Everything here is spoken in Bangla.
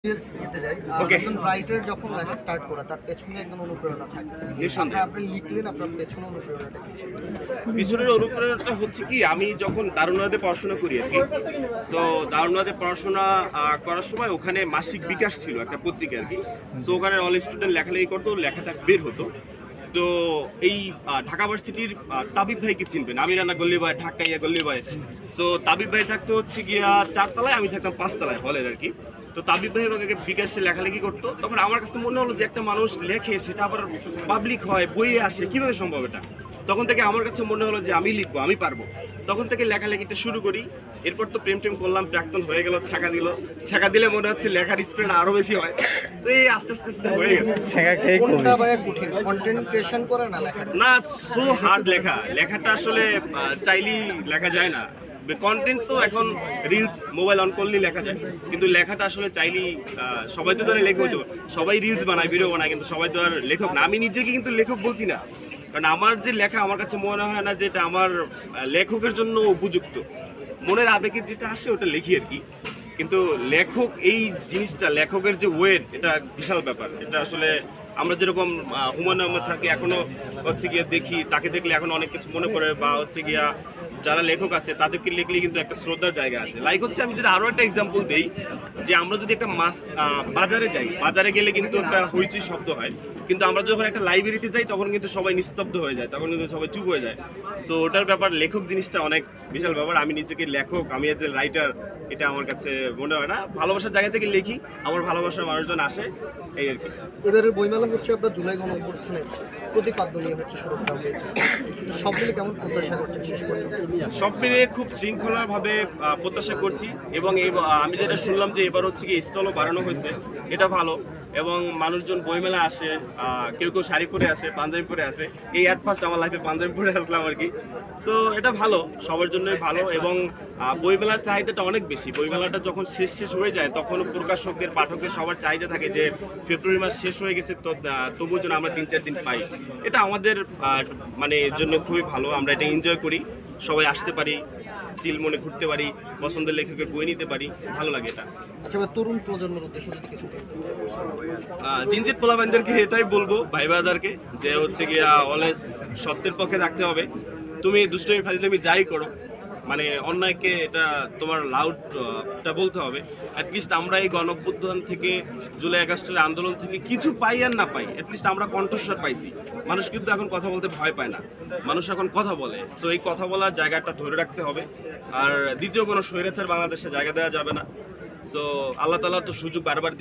এতে যাই একজন রাইটার যখন লেখা স্টার্ট করে তার পেছনে একদম অনুপ্রেরণা থাকে। আপনি লিখলেন, আপনার পেছনে অনুপ্রেরণাটা কি ছিল? পিছনের অনুপ্রেরণাটা হচ্ছে কি, আমি যখন দারুণাতে পড়াশোনা করি আর কি। সো দারুণাতে পড়াশোনা করার সময় ওখানে মাসিক বিকাশ ছিল একটা পত্রিকা আর কি। সো ওখানে অল স্টুডেন্ট লেখালেখি করতো, লেখাটা বের হতো। তো এই ঢাকা ভার্সিটির তাবিব ভাইকে চিনবেন, আমি রান্না গল্লি ভাই, ঢাকাইয়া গল্লি ভাই। সো তাবিব ভাই থাকতো হচ্ছে গিয়া 4 তলায়, আমি থাকতাম 5 তলায় হলের আর কি। তো তাবিব ভাই আমাকে বিকাশে লেখালেখি করতো। তখন আমার কাছে মনে হলো যে একটা মানুষ লেখে, সেটা আবার পাবলিক হয়, বইয়ে আসে, কিভাবে সম্ভব এটা? তখন থেকে আমার কাছে মনে হলো যে আমি লিখবো, আমি পারবো। তখন থেকে লেখালেখিটা শুরু করি। এরপর তো প্রেম টেম করলাম, প্রাক্তন হয়ে গেল, ছাকা দিলে মনে হচ্ছে লেখার স্পিড আরো বেশি হয়। তো এই আস্তে আস্তে আস্তে হয়ে গেছে। কোনটা ভাই কঠিন, কন্টেন্ট ক্রিয়েশন করে না লেখা? না, সো হার্ড লেখাটা আসলে চাইলেই লেখা যায় না। কন্টেন্ট তো এখন রিলস মোবাইল অন করলেই লেখা যায়, কিন্তু লেখাটা আসলে চাইলেই সবাই তো ধরে লেখক, সবাই রিলস বানায়, ভিডিও বানায়, কিন্তু সবাই তো আর লেখক না। আমি নিজেকে কিন্তু লেখক বলছি না, কারণ আমার যে লেখা আমার কাছে মনে হয় না যে এটা আমার লেখকের জন্য উপযুক্ত। মনের আবেগে যেটা আসে ওটা লিখি আর কি। কিন্তু লেখক এই জিনিসটা, লেখকের যে ওয়েট, এটা বিশাল ব্যাপার। এটা আসলে আমরা যেরকম হুমায়ুন আহমেদ স্যারকে এখনো হচ্ছে গিয়ে দেখি, তাকে দেখলে এখন অনেক কিছু মনে পড়ে, বা হচ্ছে গিয়া যারা লেখক আছে তাদেরকে লিখলে কিন্তু একটা শ্রদ্ধার জায়গা আসে। লাইক হচ্ছে, আমি যদি আরো একটা এক্সাম্পল দিই, যে আমরা যদি একটা মাছ বাজারে যাই, বাজারে গেলে কিন্তু একটা হইচই শব্দ হয়, কিন্তু আমরা যখন একটা লাইব্রেরিতে যাই তখন কিন্তু সবাই নিস্তব্ধ হয়ে যায়, তখন কিন্তু সবাই চুপ হয়ে যায়। সো ওটার ব্যাপার, লেখক জিনিসটা অনেক বিশাল ব্যাপার। আমি নিজেকে লেখক, আমি এজ এ রাইটার, এটা আমার কাছে মনে হয় না। ভালোবাসার জায়গা থেকে লিখি, আমার ভালোবাসার মানুষজন আসে, এই আর কি। এবারের বইমেলা হচ্ছে আপনার জুলাই গণঅভ্যুত্থানের প্রতিপাদ্য নিয়ে হচ্ছে সুরক্ষা হয়েছে, সব মিলে কেমন প্রত্যাশা করছেন শেষ পর্যন্ত? সব মিলিয়ে খুব শৃঙ্খলাভাবে প্রত্যাশা করছি, এবং এই আমি যেটা শুনলাম যে এবার হচ্ছে কি স্টলও বাড়ানো হয়েছে, এটা ভালো। এবং মানুষজন বইমেলা আসে, কেউ কেউ শাড়ি পরে আসে, পাঞ্জাবি পরে আসে। এই অ্যাট ফার্স্ট আমার লাইফে পাঞ্জাবি পরে আসলাম আর কি। সো এটা ভালো, সবার জন্যই ভালো। এবং বইমেলার চাহিদাটা অনেক বেশি। বইমেলাটা যখন শেষ হয়ে যায়, তখন প্রকাশকদের, পাঠকের সবার চাহিদা থাকে যে ফেব্রুয়ারি মাস শেষ হয়ে গেছে, তো তবুও যেন আমরা 3-4 দিন পাই। এটা আমাদের মানে জন্য খুবই ভালো, আমরা এটা এনজয় করি। সবাই আসতে পারি, চিল মনে ঘুরতে পারি, পছন্দের লেখকের বই নিতে পারি, ভালো লাগে এটা। আচ্ছা, তরুণ প্রজন্মের উদ্দেশ্যে যদি কিছু জিনজিত পোলাবানদেরকে এটাই বলবো, ভাই বাদারকে, যে হচ্ছে গিয়া অলওয়েজ সত্যের পক্ষে থাকতে হবে। তুমি দুষ্টমি ফাজলামি যাই করো, মানে অন্যায়কে এটা তোমার লাউডটা বলতে হবে। অ্যাটলিস্ট আমরা এই গণঅভ্যুত্থান থেকে, জুলাই আগস্টের আন্দোলন থেকে কিছু পাই আর না পাই, অ্যাটলিস্ট আমরা কণ্ঠস্বর পাইছি। মানুষ কিন্তু এখন কথা বলতে ভয় পায় না, মানুষ এখন কথা বলে। তো এই কথা বলার জায়গাটা ধরে রাখতে হবে। আর দ্বিতীয় কোনো স্বৈরাচার বাংলাদেশে জায়গা দেওয়া যাবে না। সো আল্লাহ তাআলা তো সুযোগ বারবার